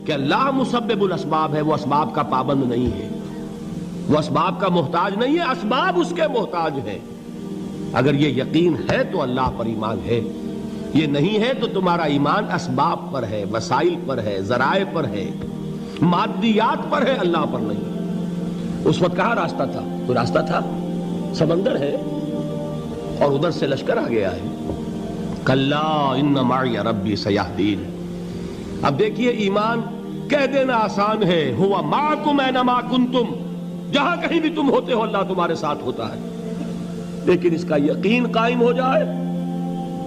کہ اللہ مسبب الاسباب ہے، وہ اسباب کا پابند نہیں ہے، وہ اسباب کا محتاج نہیں ہے، اسباب اس کے محتاج ہیں۔ اگر یہ یقین ہے تو اللہ پر ایمان ہے، یہ نہیں ہے تو تمہارا ایمان اسباب پر ہے، وسائل پر ہے، ذرائع پر ہے، مادیات پر ہے، اللہ پر نہیں۔ اس وقت کہاں راستہ تھا؟ کوئی راستہ تھا؟ سمندر ہے اور ادھر سے لشکر آ گیا ہے۔ کلا ان معی ربی سیہدین۔ اب دیکھیے ایمان کہہ دینا آسان ہے، ہوا معکم اینما کنتم، جہاں کہیں بھی تم ہوتے ہو اللہ تمہارے ساتھ ہوتا ہے، لیکن اس کا یقین قائم ہو جائے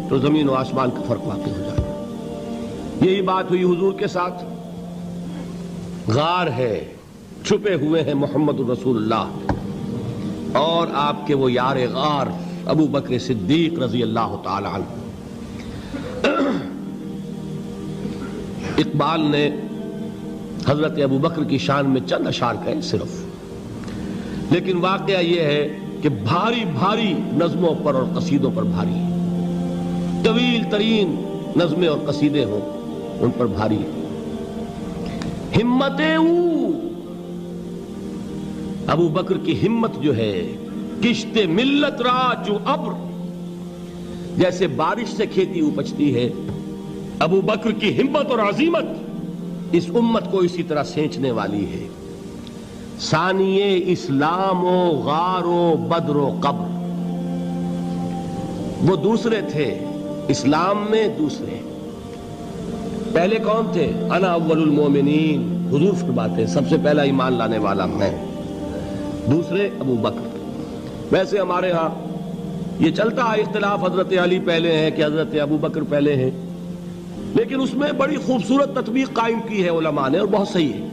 تو زمین و آسمان کا فرق واقع ہو جائے۔ یہی بات ہوئی حضور کے ساتھ۔ غار ہے، چھپے ہوئے ہیں محمد الرسول اللہ اور آپ کے وہ یار غار ابو بکر صدیق رضی اللہ تعالی عنہ۔ اقبال نے حضرت ابو بکر کی شان میں چند اشعار کہے صرف، لیکن واقعہ یہ ہے کہ بھاری بھاری نظموں پر اور قصیدوں پر بھاری ہے، طویل ترین نظمیں اور قصیدے ہوں ان پر بھاری ہے۔ ہمت ابو بکر کی ہمت جو ہے، کشت ملت را جو ابر، جیسے بارش سے کھیتی اپجتی ہے، ابو بکر کی ہمت اور عزیمت اس امت کو اسی طرح سینچنے والی ہے۔ ثانیے اسلام و غار و بدر و قبر، وہ دوسرے تھے اسلام میں، دوسرے پہلے کون تھے؟ انا اول المومنین، حضور فرماتے ہیں سب سے پہلا ایمان لانے والا میں، دوسرے ابو بکر۔ ویسے ہمارے ہاں یہ چلتا ہے اختلاف، حضرت علی پہلے ہیں کہ حضرت ابو بکر پہلے ہیں، لیکن اس میں بڑی خوبصورت تطبیق قائم کی ہے علماء نے اور بہت صحیح ہے۔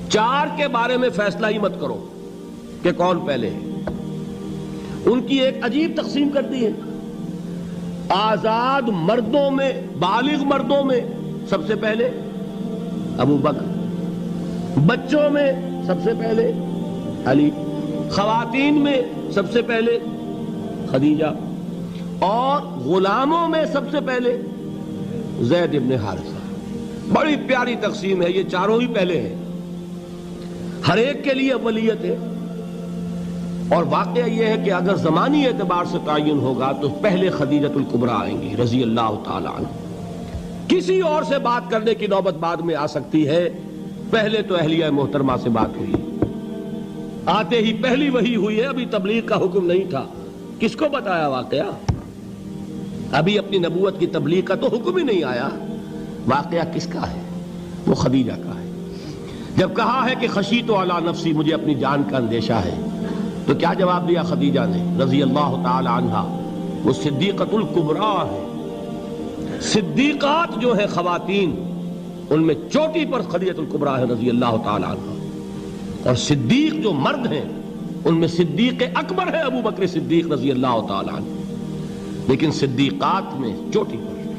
چار کے بارے میں فیصلہ ہی مت کرو کہ کون پہلے ہے، ان کی ایک عجیب تقسیم کر دی ہے۔ آزاد مردوں میں، بالغ مردوں میں سب سے پہلے ابو بکر، بچوں میں سب سے پہلے علی، خواتین میں سب سے پہلے خدیجہ، اور غلاموں میں سب سے پہلے زید ابن حارثہ۔ بڑی پیاری تقسیم ہے، یہ چاروں ہی پہلے ہیں، ہر ایک کے لیے اولیت ہے۔ اور واقعہ یہ ہے کہ اگر زمانی اعتبار سے تعین ہوگا تو پہلے خدیجۃ الکبریٰ آئیں گی رضی اللہ تعالی عنہ، کسی اور سے بات کرنے کی نوبت بعد میں آ سکتی ہے، پہلے تو اہلیہ محترمہ سے بات ہوئی، آتے ہی پہلی وحی ہوئی ہے، ابھی تبلیغ کا حکم نہیں تھا۔ کس کو بتایا واقعہ؟ ابھی اپنی نبوت کی تبلیغ کا تو حکم ہی نہیں آیا۔ واقعہ کس کا ہے؟ وہ خدیجہ کا ہے۔ جب کہا ہے کہ خشیت علی نفسی، مجھے اپنی جان کا اندیشہ ہے، تو کیا جواب دیا خدیجہ نے رضی اللہ تعالی عنہا؟ وہ صدیقۃ الکبریٰ ہے۔ صدیقات جو ہے خواتین، ان میں چوٹی پر خدیجۃ الکبریٰ ہے رضی اللہ تعالی عنہا، اور صدیق جو مرد ہیں ان میں صدیق اکبر ہے ابو بکر صدیق رضی اللہ تعالی عنہ، لیکن صدیقات میں چوٹی پر۔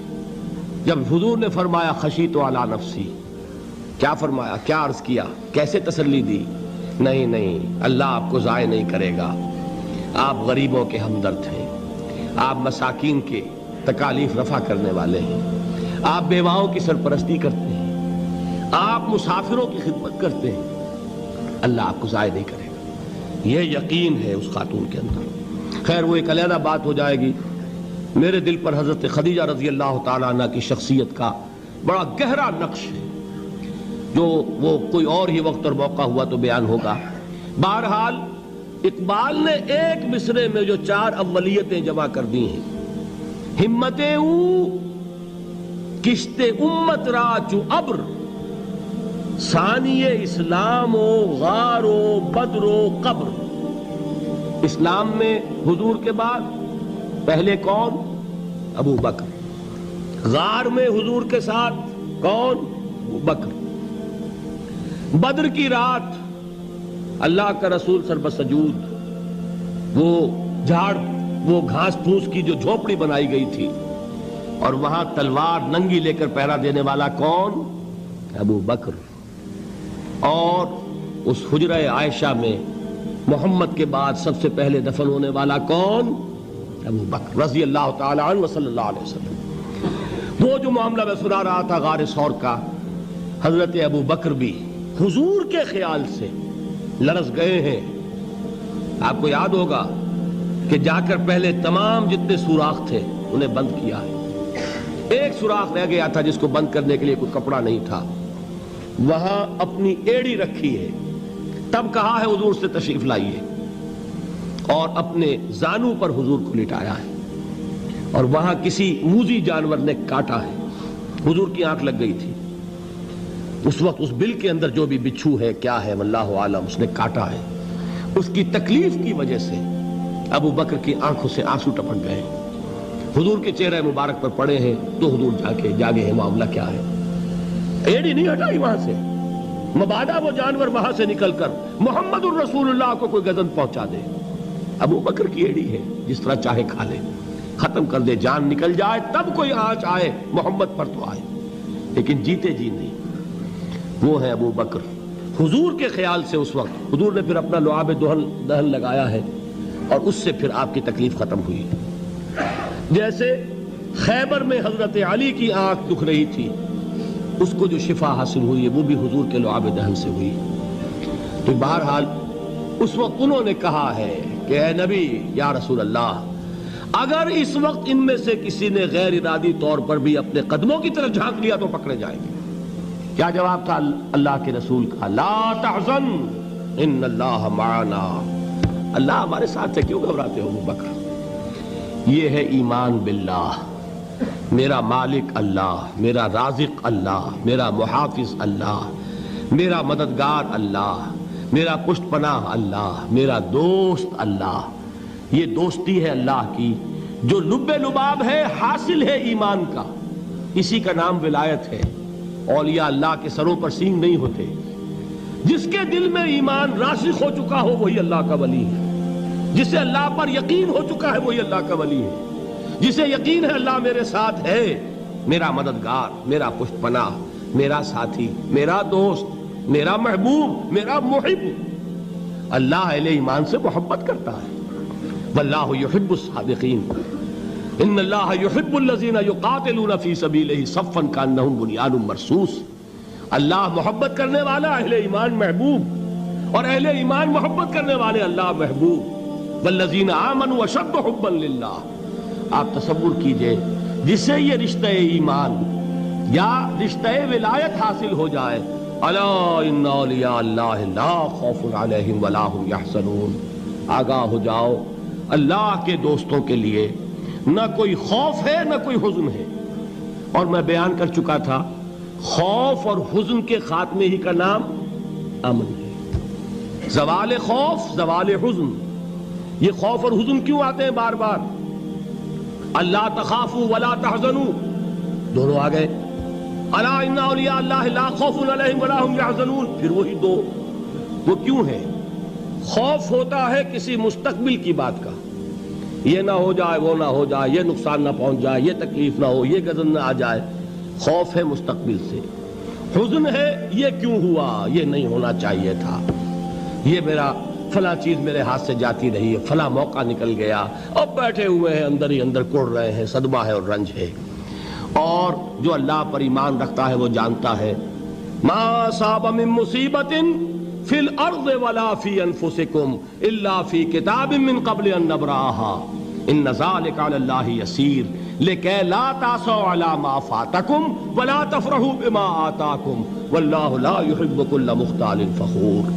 جب حضور نے فرمایا خشیت علی نفسی، کیا فرمایا، کیا عرض کیا، کیسے تسلی دی؟ نہیں نہیں، اللہ آپ کو ضائع نہیں کرے گا، آپ غریبوں کے ہمدرد ہیں، آپ مساکین کے تکالیف رفع کرنے والے ہیں، آپ بیواؤں کی سرپرستی کرتے ہیں، آپ مسافروں کی خدمت کرتے ہیں، اللہ آپ کو ضائع نہیں کرے گا۔ یہ یقین ہے اس خاتون کے اندر۔ خیر وہ ایک علیحدہ بات ہو جائے گی۔ میرے دل پر حضرت خدیجہ رضی اللہ تعالی عنہ کی شخصیت کا بڑا گہرا نقش ہے، جو وہ کوئی اور ہی وقت اور موقع ہوا تو بیان ہوگا۔ بہرحال اقبال نے ایک مصرے میں جو چار اولیتیں جمع کر دی ہیں، ہمتیں او کشت امت را چو ابر، ثانی اسلام و غار و بدر و قبر۔ اسلام میں حضور کے بعد پہلے کون؟ ابو بکر۔ غار میں حضور کے ساتھ کون؟ ابو بکر۔ بدر کی رات اللہ کا رسول سر بسجود، وہ گھاس پھوس کی جو جھوپڑی بنائی گئی تھی، اور وہاں تلوار ننگی لے کر پہرا دینے والا کون؟ ابو بکر۔ اور اس حجرہ عائشہ میں محمد کے بعد سب سے پہلے دفن ہونے والا کون؟ ابو بکر رضی اللہ تعالی عنہ صلی اللہ علیہ وسلم۔ وہ جو معاملہ میں سنا رہا تھا غار ثور کا، حضرت ابو بکر بھی حضور کے خیال سے لرز گئے ہیں. آپ کو یاد ہوگا کہ جا کر پہلے تمام جتنے سوراخ تھے انہیں بند کیا ہے. ایک سوراخ رہ گیا تھا جس کو بند کرنے کے لیے کوئی کپڑا نہیں تھا. وہاں اپنی ایڑی رکھی ہے. تب کہا ہے حضور سے تشریف لائیے, اور اپنے زانو پر حضور کو لٹایا ہے. اور وہاں کسی موذی جانور نے کاٹا ہے. حضور کی آنکھ لگ گئی تھی. اس وقت اس بل کے اندر جو بھی بچھو ہے کیا ہے واللہ عالم, اس نے کاٹا ہے. اس کی تکلیف کی وجہ سے ابو بکر کی آنکھوں سے آنسو ٹپک گئے. حضور کے چہرے مبارک پر پڑے ہیں تو حضور جاگے ہیں معاملہ کیا ہے. ایڑی نہیں ہٹائی وہاں سے, مبادا وہ جانور وہاں سے نکل کر محمد الرسول اللہ کو کوئی گزن پہنچا دے. ابو بکر کی ایڑی ہے, جس طرح چاہے کھا لے, ختم کر دے, جان نکل جائے تب کوئی آنچ آئے محمد پر تو آئے, لیکن جیتے جی نہیں. وہ ہے ابو بکر. حضور کے خیال سے اس وقت حضور نے پھر اپنا لعاب دہن لگایا ہے, اور اس سے پھر آپ کی تکلیف ختم ہوئی. جیسے خیبر میں حضرت علی کی آنکھ دکھ رہی تھی, اس کو جو شفا حاصل ہوئی ہے وہ بھی حضور کے لعاب دہن سے ہوئی. تو بہرحال اس وقت انہوں نے کہا ہے کہ اے نبی یا رسول اللہ, اگر اس وقت ان میں سے کسی نے غیر ارادی طور پر بھی اپنے قدموں کی طرف جھانک لیا تو پکڑے جائیں گے. کیا جواب تھا اللہ کے رسول کا؟ لا تحزن ان اللہ معنا. اللہ ہمارے ساتھ ہے, کیوں گھبراتے ہو ابو بکر؟ یہ ہے ایمان باللہ. میرا مالک اللہ, میرا رازق اللہ, میرا محافظ اللہ, میرا مددگار اللہ, میرا پشت پناہ اللہ, میرا دوست اللہ. یہ دوستی ہے اللہ کی جو لب لباب ہے, حاصل ہے ایمان کا. اسی کا نام ولایت ہے. اولیاء اللہ کے سروں پر سینگ نہیں ہوتے. جس کے دل میں ایمان راسخ ہو چکا ہو وہی اللہ کا ولی ہے. جسے اللہ پر یقین ہو چکا ہے وہی اللہ کا ولی ہے. جسے یقین ہے اللہ میرے ساتھ ہے, میرا مددگار, میرا پشت پناہ, میرا ساتھی, میرا دوست, میرا محبوب, میرا محب. اللہ اہل ایمان سے محبت کرتا ہے. واللہ یحب الصادقین. ان اللہ یحب الذین یقاتلون فی سبیلہ صفا کانہم بنیان مرصوص. اللہ محبت کرنے والا, اہل ایمان محبوب, اور اہل ایمان محبت کرنے والے اللہ محبوب. والذین آمنوا اشد حبا للہ. آپ تصور کیجئے جسے یہ رشتہ ایمان یا رشتہ ولایت حاصل ہو جائے, الا ان اولیاء اللہ لا خوف علیہم ولا هم یحزنون. آگاہ ہو جاؤ, اللہ کے دوستوں کے لیے نہ کوئی خوف ہے نہ کوئی حزن ہے. اور میں بیان کر چکا تھا, خوف اور حزن کے خاتمے ہی کا نام امن ہے. زوال خوف, زوال حزن. یہ خوف اور حزن کیوں آتے ہیں بار بار؟ اللہ تخافوا ولا تحزنوا, دونوں آ گئے. الا ان اولیاء اللہ لا خوف علیہم ولا هم یحزنون, پھر وہی دو. وہ کیوں ہے؟ خوف ہوتا ہے کسی مستقبل کی بات کا, یہ نہ ہو جائے, وہ نہ ہو جائے, یہ نقصان نہ پہنچ جائے, یہ تکلیف نہ ہو, یہ غضب نہ آ جائے. خوف ہے مستقبل سے. حزن ہے یہ کیوں ہوا, یہ نہیں ہونا چاہیے تھا, یہ میرا فلاں چیز میرے ہاتھ سے جاتی رہی ہے, فلاں موقع نکل گیا, اب بیٹھے ہوئے ہیں اندر ہی اندر کڑ رہے ہیں, صدمہ ہے اور رنج ہے. اور جو اللہ پر ایمان رکھتا ہے وہ جانتا ہے ما اصاب من مصیبت فی الارض ولا فی انفسکم الا فی کتاب من قبل ان نبرأها ان ذلک علی اللہ یسیر لکی لا تعصوا علی ما فاتکم ولا تفرحوا بما آتاکم واللہ لا يحب كل مختال فخور.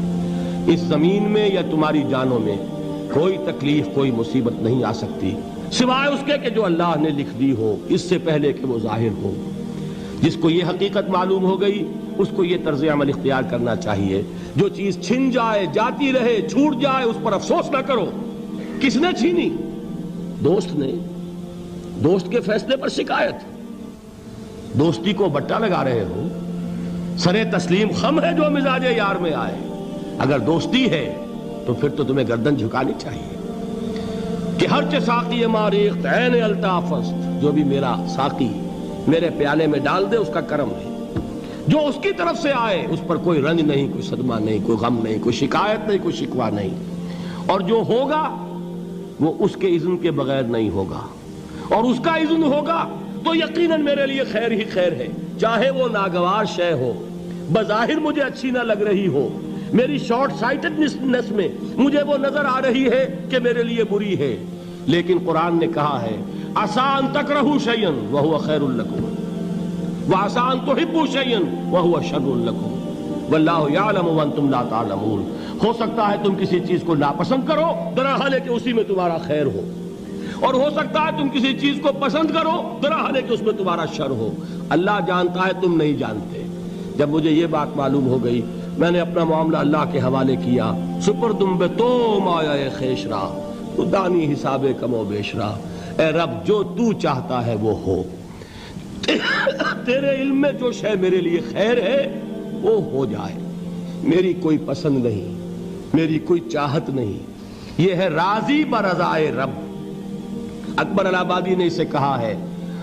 اس زمین میں یا تمہاری جانوں میں کوئی تکلیف, کوئی مصیبت نہیں آ سکتی سوائے اس کے کہ جو اللہ نے لکھ دی ہو, اس سے پہلے کہ وہ ظاہر ہو. جس کو یہ حقیقت معلوم ہو گئی اس کو یہ طرز عمل اختیار کرنا چاہیے. جو چیز چھن جائے, جاتی رہے, چھوٹ جائے, اس پر افسوس نہ کرو. کس نے چھینی؟ دوست نے. دوست کے فیصلے پر شکایت. دوستی کو بٹا لگا رہے ہو, سرے تسلیم خم ہے جو مزاج یار میں آئے. اگر دوستی ہے تو پھر تو تمہیں گردن جھکانی چاہیے کہ ہر چہ ساقی ماریخت عین الطافست, جو بھی میرا ساقی میرے پیالے میں ڈال دے اس کا کرم ہے. جو اس کی طرف سے آئے اس پر کوئی رنج نہیں, کوئی صدمہ نہیں, کوئی غم نہیں, کوئی شکایت نہیں, کوئی شکوہ نہیں. اور جو ہوگا وہ اس کے اذن کے بغیر نہیں ہوگا, اور اس کا اذن ہوگا تو یقیناً میرے لیے خیر ہی خیر ہے, چاہے وہ ناگوار شے ہو, بظاہر مجھے اچھی نہ لگ رہی ہو، میری شارٹ سائٹڈنس میں مجھے وہ نظر آ رہی ہے کہ میرے لیے بری ہے، لیکن قرآن نے کہا ہے عسیٰ ان تکرہوا شیئا وہو خیر لکم وعسیٰ ان تحبوا شیئا وہو شر لکم واللہ یعلم وانتم لا تعلمون۔ ہو سکتا ہے تم کسی چیز کو ناپسند کرو، درحال ہے کہ اسی میں تمہارا خیر ہو، اور ہو سکتا ہے تم کسی چیز کو پسند کرو، درحال ہے کہ اس میں تمہارا شر ہو۔ اللہ جانتا ہے، تم نہیں جانتے۔ جب مجھے یہ بات معلوم ہو گئی، میں نے اپنا معاملہ اللہ کے حوالے کیا۔ سپردم بے تو مایا خیش را تو دانی حساب کم و بیش را۔ اے رب، جو تو چاہتا ہے وہ ہو، تیرے علم میں جو شے میرے لیے خیر ہے وہ ہو جائے، میری کوئی پسند نہیں، میری کوئی چاہت نہیں، یہ ہے راضی برضائے رب۔ اکبر الہ آبادی نے اسے کہا ہے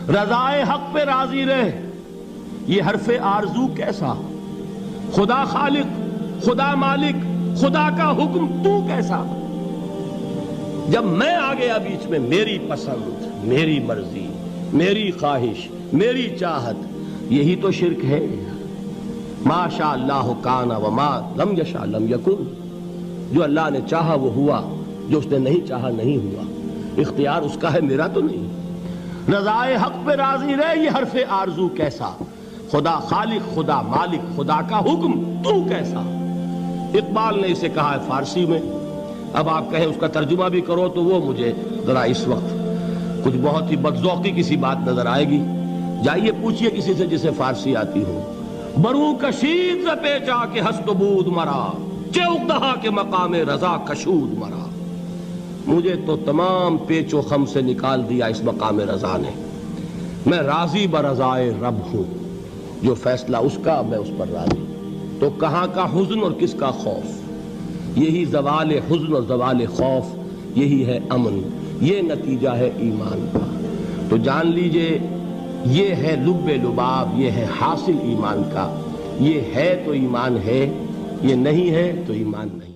رضائے حق پہ راضی رہ، یہ حرف آرزو کیسا، خدا خالق، خدا مالک، خدا کا حکم تو کیسا۔ جب میں آ گیا بیچ میں، میری پسند، میری مرضی، میری خواہش، میری چاہت، یہی تو شرک ہے۔ ما شاء اللہ کان وما لم یشاء لم یکن، جو اللہ نے چاہا وہ ہوا، جو اس نے نہیں چاہا نہیں ہوا، اختیار اس کا ہے، میرا تو نہیں۔ رضائے حق پہ راضی رہ، یہ حرف آرزو کیسا، خدا خالق، خدا مالک، خدا کا حکم تو کیسا۔ اقبال نے اسے کہا ہے فارسی میں، اب آپ کہیں اس کا ترجمہ بھی کرو تو وہ مجھے ذرا اس وقت کچھ بہت ہی بدذوقی کسی بات نظر آئے گی۔ جائیے پوچھئے کسی سے جسے فارسی آتی ہو۔ برو کشید ز پیچا کے ہست و بود مرا، چے اقدہا کے مقام رضا کشود مرا۔ مجھے تو تمام پیچ و خم سے نکال دیا اس مقام رضا نے۔ میں راضی برضائے رب ہوں، جو فیصلہ اس کا میں اس پر راضی۔ تو کہاں کا حزن اور کس کا خوف، یہی زوال حزن اور زوال خوف، یہی ہے امن، یہ نتیجہ ہے ایمان کا۔ تو جان لیجئے یہ ہے لب لباب، یہ ہے حاصل ایمان کا۔ یہ ہے تو ایمان ہے، یہ نہیں ہے تو ایمان نہیں۔